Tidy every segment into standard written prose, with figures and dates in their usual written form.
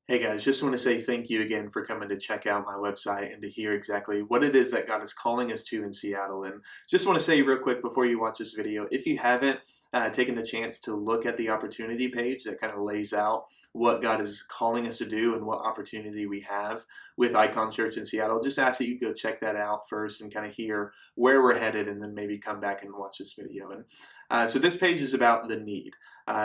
Hey guys, just want to say thank you again for coming to check out my website and to hear exactly what it is that God is calling us to in Seattle. And just want to say real quick before you watch this video, if you haven't taken the chance to look at the opportunity page that kind of lays out what God is calling us to do and what opportunity we have with Icon Church in Seattle, just ask that you go check that out first and kind of hear where we're headed and then maybe come back and watch this video. And so this page is about the need.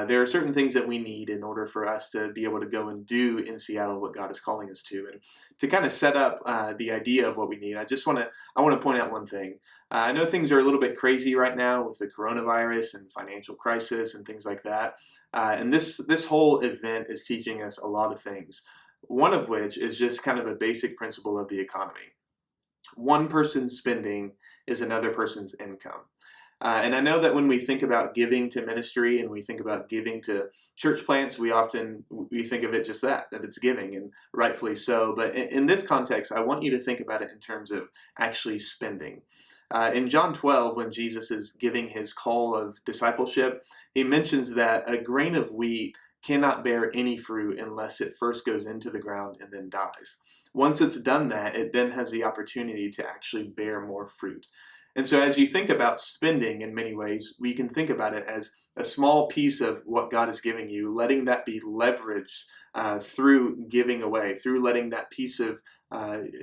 There are certain things that we need in order for us to be able to go and do in Seattle what God is calling us to. And to kind of set up the idea of what we need, I want to point out one thing. I know things are a little bit crazy right now with the coronavirus and financial crisis and things like that. And this whole event is teaching us a lot of things. One of which is just kind of a basic principle of the economy. One person's spending is another person's income. And I know that when we think about giving to ministry and we think about giving to church plants, we think of it just that it's giving, and rightfully so. But in this context, I want you to think about it in terms of actually spending. In John 12, when Jesus is giving his call of discipleship, he mentions that a grain of wheat cannot bear any fruit unless it first goes into the ground and then dies. Once it's done that, it then has the opportunity to actually bear more fruit. And so, as you think about spending in many ways, we can think about it as a small piece of what God is giving you, letting that be leveraged through giving away, through letting that piece of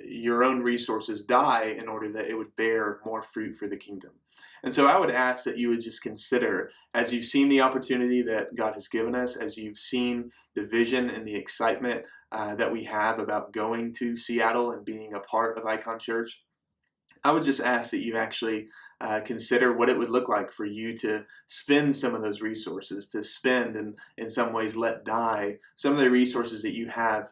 your own resources die in order that it would bear more fruit for the kingdom. And so I would ask that you would just consider, as you've seen the opportunity that God has given us, as you've seen the vision and the excitement that we have about going to Seattle and being a part of Icon Church, I would just ask that you actually consider what it would look like for you to spend some of those resources, to spend and in some ways let die some of the resources that you have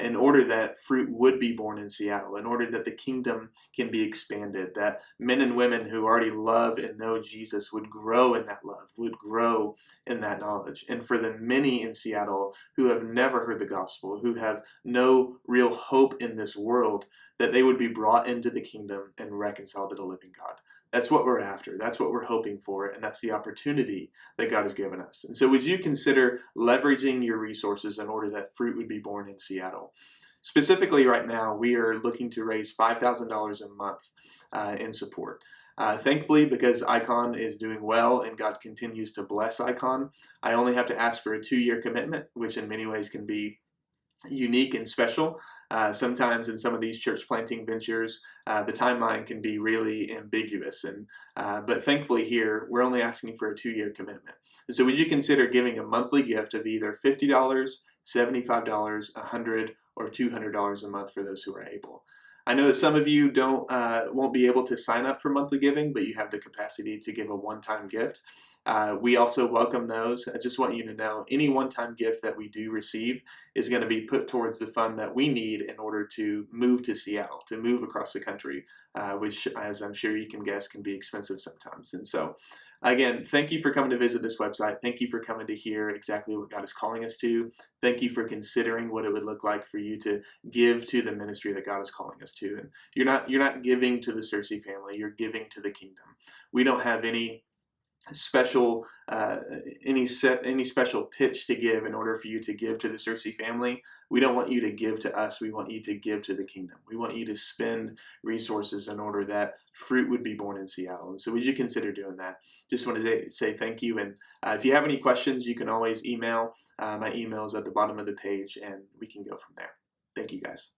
in order that fruit would be born in Seattle, in order that the kingdom can be expanded, that men and women who already love and know Jesus would grow in that love, would grow in that knowledge. And for the many in Seattle who have never heard the gospel, who have no real hope in this world, that they would be brought into the kingdom and reconciled to the living God. That's what we're after. That's what we're hoping for. And that's the opportunity that God has given us. And so, would you consider leveraging your resources in order that fruit would be born in Seattle? Specifically, right now, we are looking to raise $5,000 a month in support. Thankfully, because Icon is doing well and God continues to bless Icon, I only have to ask for a 2-year commitment, which in many ways can be unique and special. Sometimes in some of these church planting ventures, the timeline can be really ambiguous. But thankfully here, we're only asking for a 2-year commitment. And so would you consider giving a monthly gift of either $50, $75, $100, or $200 a month for those who are able? I know that some of you won't be able to sign up for monthly giving, but you have the capacity to give a one-time gift. We also welcome those. I just want you to know any one-time gift that we do receive is going to be put towards the fund that we need in order to move to Seattle, to move across the country, which, as I'm sure you can guess, can be expensive sometimes. And so, again, thank you for coming to visit this website. Thank you for coming to hear exactly what God is calling us to. Thank you for considering what it would look like for you to give to the ministry that God is calling us to. And you're not giving to the Cersei family. You're giving to the kingdom. We don't have special any special pitch to give in order for you to give to the Cersei family. We don't want you to give to us. We want you to give to the kingdom. We want you to spend resources in order that fruit would be born in Seattle. And so would you consider doing that? Just wanted to say thank you. And if you have any questions, you can always email. My email is at the bottom of the page and we can go from there. Thank you guys.